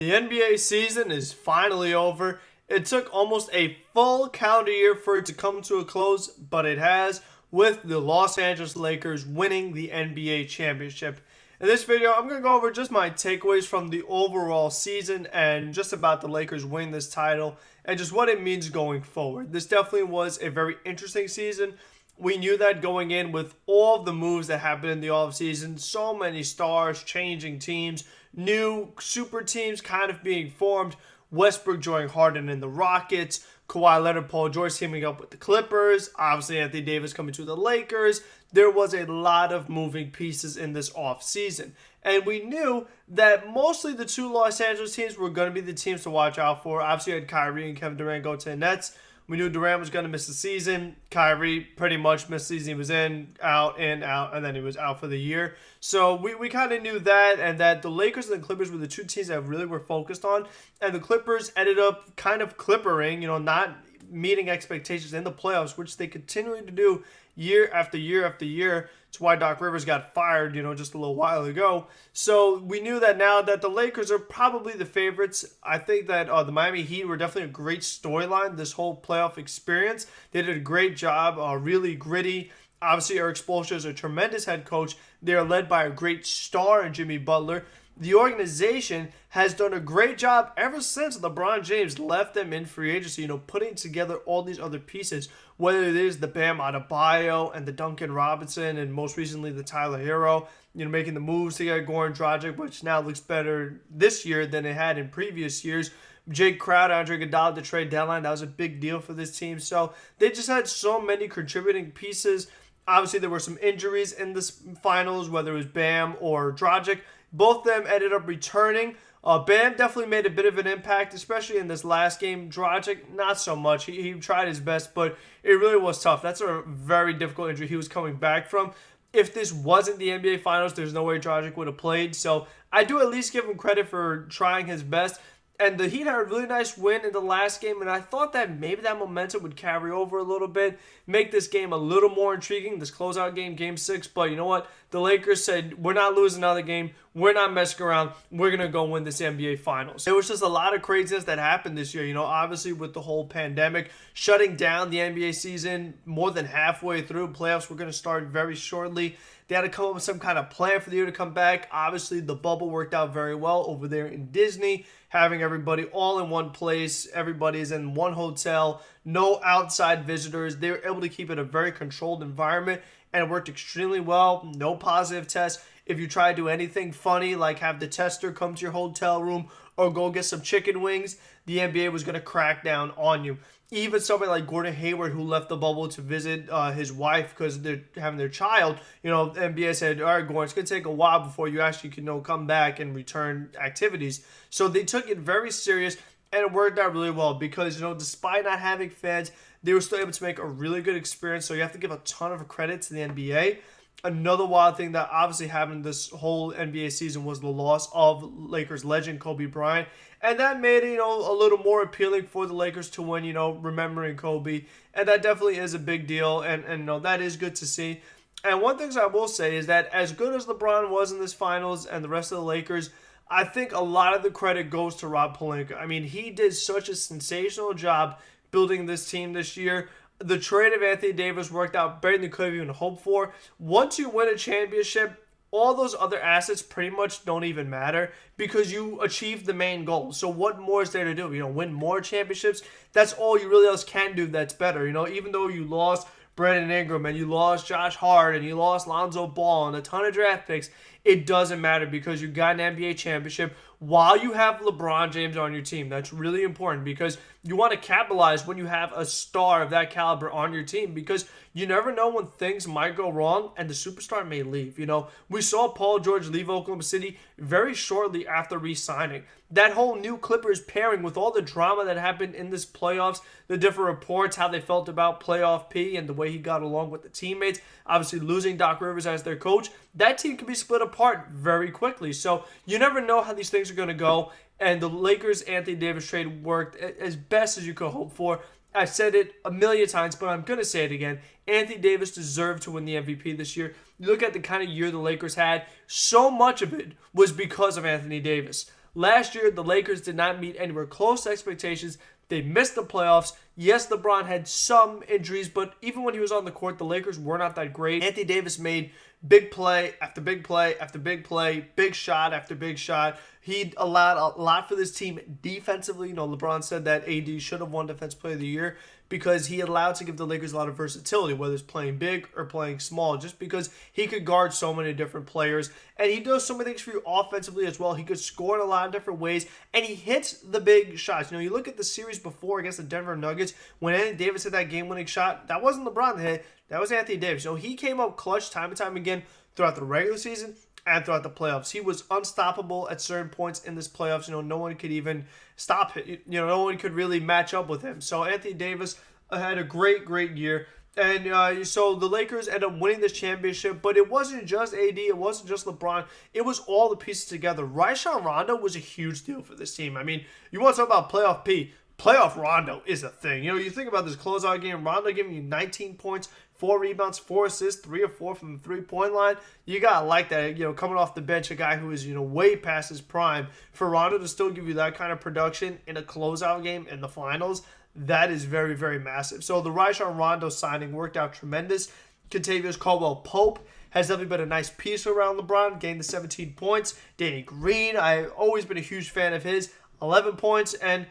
The NBA season is finally over. It took almost a full calendar year for it to come to a close, but it has, with the Los Angeles Lakers winning the NBA championship. In this video, I'm going to go over just my takeaways from the overall season and just about the Lakers winning this title and just what it means going forward. This definitely was a very interesting season. We knew that going in with all of the moves that happened in the offseason, so many stars changing teams, new super teams kind of being formed, Westbrook joining Harden in the Rockets, Kawhi Leonard, Paul George teaming up with the Clippers, obviously Anthony Davis coming to the Lakers. There was a lot of moving pieces in this offseason. And we knew that mostly the two Los Angeles teams were going to be the teams to watch out for. Obviously, you had Kyrie and Kevin Durant go to the Nets. We knew Durant was going to miss the season. Kyrie pretty much missed the season. He was in, out, and then he was out for the year. So we kind of knew that, and that the Lakers and the Clippers were the two teams that really were focused on. And the Clippers ended up kind of clippering, not meeting expectations in the playoffs, which they continually to do year after year after year. It's why Doc Rivers got fired, just a little while ago. So we knew that now that the Lakers are probably the favorites. I think that the Miami Heat were definitely a great storyline this whole playoff experience. They did a great job, really gritty. Obviously, Eric Spoelstra is a tremendous head coach. They are led by a great star in Jimmy Butler. The organization has done a great job ever since LeBron James left them in free agency, putting together all these other pieces, whether it is the Bam Adebayo and the Duncan Robinson and most recently the Tyler Hero, making the moves to get Goran Dragic, which now looks better this year than it had in previous years. Jake Crowder, Andre Iguodala, the trade deadline, that was a big deal for this team. So they just had so many contributing pieces. Obviously, there were some injuries in the finals, whether it was Bam or Dragic. Both of them ended up returning. Bam definitely made a bit of an impact, especially in this last game. Dragic, not so much. He tried his best, but it really was tough. That's a very difficult injury he was coming back from. If this wasn't the NBA Finals, there's no way Dragic would have played. So I do at least give him credit for trying his best. And the Heat had a really nice win in the last game, and I thought that maybe that momentum would carry over a little bit, make this game a little more intriguing, this closeout game, Game 6. But you know what? The Lakers said, we're not losing another game. We're not messing around. We're going to go win this NBA Finals. There was just a lot of craziness that happened this year, obviously with the whole pandemic, shutting down the NBA season more than halfway through. Playoffs were going to start very shortly. They had to come up with some kind of plan for the year to come back. Obviously, the bubble worked out very well over there in Disney, having everybody all in one place. Everybody's in one hotel, no outside visitors. They were able to keep it a very controlled environment, and it worked extremely well. No positive tests. If you try to do anything funny, like have the tester come to your hotel room or go get some chicken wings, the NBA was going to crack down on you. Even somebody like Gordon Hayward, who left the bubble to visit his wife because they're having their child, the NBA said, all right, Gordon, it's going to take a while before you actually can come back and return activities. So they took it very serious, and it worked out really well because, despite not having fans, they were still able to make a really good experience. So you have to give a ton of credit to the NBA. Another wild thing that obviously happened this whole NBA season was the loss of Lakers legend Kobe Bryant. And that made it, a little more appealing for the Lakers to win, remembering Kobe. And that definitely is a big deal. And that is good to see. And one thing I will say is that as good as LeBron was in this finals and the rest of the Lakers, I think a lot of the credit goes to Rob Pelinka. I mean, he did such a sensational job building this team this year. The trade of Anthony Davis worked out better than you could have even hoped for. Once you win a championship, all those other assets pretty much don't even matter because you achieved the main goal. So what more is there to do? Win more championships? That's all you really else can do that's better. Even though you lost Brandon Ingram and you lost Josh Hart and you lost Lonzo Ball and a ton of draft picks, it doesn't matter because you got an NBA championship while you have LeBron James on your team. That's really important because you want to capitalize when you have a star of that caliber on your team because you never know when things might go wrong and the superstar may leave. We saw Paul George leave Oklahoma City very shortly after re-signing. That whole new Clippers pairing with all the drama that happened in this playoffs, the different reports, how they felt about playoff P and the way he got along with the teammates, obviously losing Doc Rivers as their coach, that team can be split apart very quickly. So you never know how these things are going to go. And the Lakers Anthony Davis trade worked as best as you could hope for. I've said it a million times, but I'm going to say it again. Anthony Davis deserved to win the MVP this year. You look at the kind of year the Lakers had, so much of it was because of Anthony Davis. Last year, the Lakers did not meet anywhere close to expectations. They missed the playoffs. Yes, LeBron had some injuries, but even when he was on the court, the Lakers were not that great. Anthony Davis made big play after big play after big play, big shot after big shot. He allowed a lot for this team defensively. You know, LeBron said that AD should have won Defensive Player of the Year because he allowed to give the Lakers a lot of versatility, whether it's playing big or playing small, just because he could guard so many different players. And he does so many things for you offensively as well. He could score in a lot of different ways, and he hits the big shots. You know, you look at the series before against the Denver Nuggets, when Anthony Davis hit that game-winning shot, that wasn't LeBron that hit, that was Anthony Davis. So he came up clutch time and time again throughout the regular season and throughout the playoffs. He was unstoppable at certain points in this playoffs. You know, no one could even stop it. You know, no one could really match up with him. So Anthony Davis had a great year. And so the Lakers ended up winning this championship, but it wasn't just AD, it wasn't just LeBron, it was all the pieces together. Rajon Rondo was a huge deal for this team. I mean, you want to talk about playoff P, playoff Rondo is a thing. You know, you think about this closeout game, Rondo giving you 19 points, 4 rebounds, 4 assists, 3 or 4 from the three-point line. You got to like that, you know, coming off the bench, a guy who is, you know, way past his prime. For Rondo to still give you that kind of production in a closeout game in the finals, that is very massive. So the Rajon Rondo signing worked out tremendous. Kentavious Caldwell-Pope has definitely been a nice piece around LeBron, gained the 17 points. Danny Green, I've always been a huge fan of his, 11 points. And,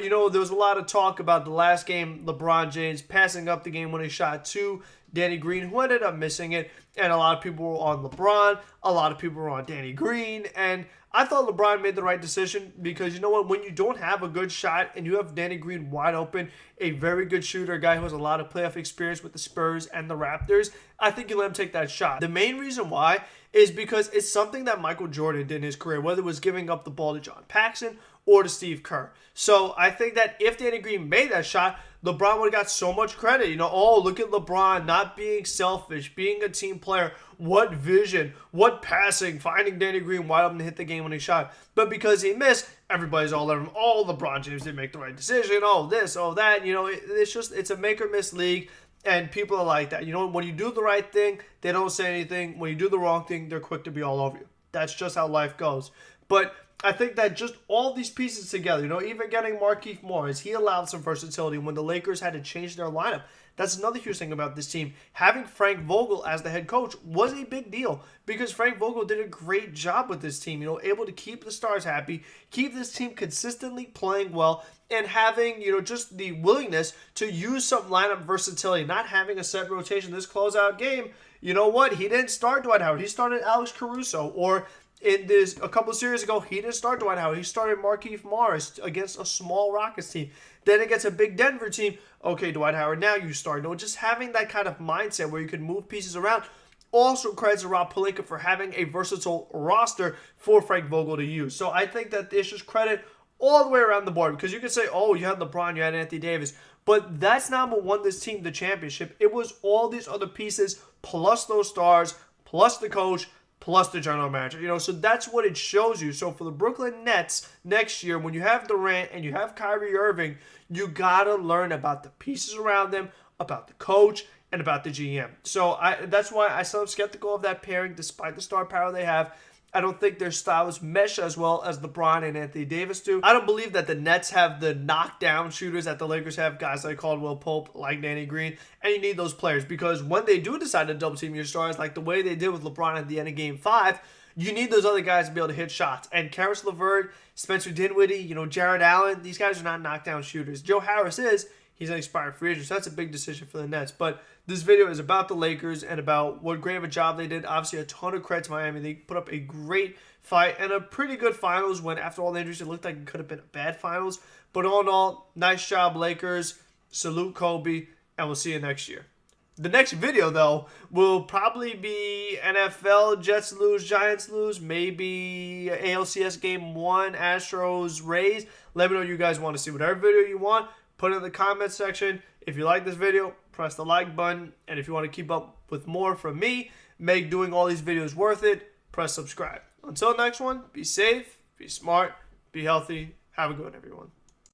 you know, there was a lot of talk about the last game, LeBron James passing up the game-winning shot to Danny Green, who ended up missing it. And a lot of people were on LeBron. A lot of people were on Danny Green. And I thought LeBron made the right decision because, you know what, when you don't have a good shot and you have Danny Green wide open, a very good shooter, a guy who has a lot of playoff experience with the Spurs and the Raptors, I think you let him take that shot. The main reason why is because it's something that Michael Jordan did in his career, whether it was giving up the ball to John Paxson or to Steve Kerr. So I think that if Danny Green made that shot, LeBron would have got so much credit. You know, oh, look at LeBron not being selfish, being a team player. What vision, what passing, finding Danny Green wide open to hit the game-winning shot. But because he missed, everybody's all over him. Oh, LeBron James didn't make the right decision. Oh, this, oh, that. You know, it's a make-or-miss league. And people are like that. You know, when you do the right thing, they don't say anything. When you do the wrong thing, they're quick to be all over you. That's just how life goes. But I think that just all these pieces together, you know, even getting Markieff Morris, he allowed some versatility when the Lakers had to change their lineup. That's another huge thing about this team. Having Frank Vogel as the head coach was a big deal because Frank Vogel did a great job with this team, you know, able to keep the stars happy, keep this team consistently playing well, and having, you know, just the willingness to use some lineup versatility, not having a set rotation. This closeout game, you know what? He didn't start Dwight Howard. He started Alex Caruso. Or in this, a couple of series ago, he didn't start Dwight Howard. He started Markieff Morris against a small Rockets team. Then against a big Denver team, okay, Dwight Howard, now you start. No, just having that kind of mindset where you can move pieces around. Also credits to Rob Pelinka for having a versatile roster for Frank Vogel to use. So I think that this is credit all the way around the board because you could say, oh, you had LeBron, you had Anthony Davis. But that's not what won this team the championship. It was all these other pieces plus those stars, plus the coach, plus the general manager. You know, so that's what it shows you. So for the Brooklyn Nets next year, when you have Durant and you have Kyrie Irving, you got to learn about the pieces around them, about the coach, and about the GM. So that's why I still am skeptical of that pairing despite the star power they have. I don't think their styles mesh as well as LeBron and Anthony Davis do. I don't believe that the Nets have the knockdown shooters that the Lakers have, guys like Caldwell Pope, like Danny Green, and you need those players because when they do decide to double team your stars, like the way they did with LeBron at the end of Game 5, you need those other guys to be able to hit shots. And Karis LeVert, Spencer Dinwiddie, you know, Jared Allen, these guys are not knockdown shooters. Joe Harris is. He's an expired free agent, so that's a big decision for the Nets. But this video is about the Lakers and about what great of a job they did. Obviously, a ton of credit to Miami. They put up a great fight and a pretty good finals when, after all the injuries, it looked like it could have been a bad finals. But all in all, nice job, Lakers. Salute Kobe, and we'll see you next year. The next video, though, will probably be NFL, Jets lose, Giants lose, maybe ALCS Game 1, Astros, Rays. Let me know what you guys want to see. Whatever video you want, put it in the comments section. If you like this video, press the like button. And if you want to keep up with more from me, make doing all these videos worth it, press subscribe. Until next one, be safe, be smart, be healthy. Have a good one, everyone.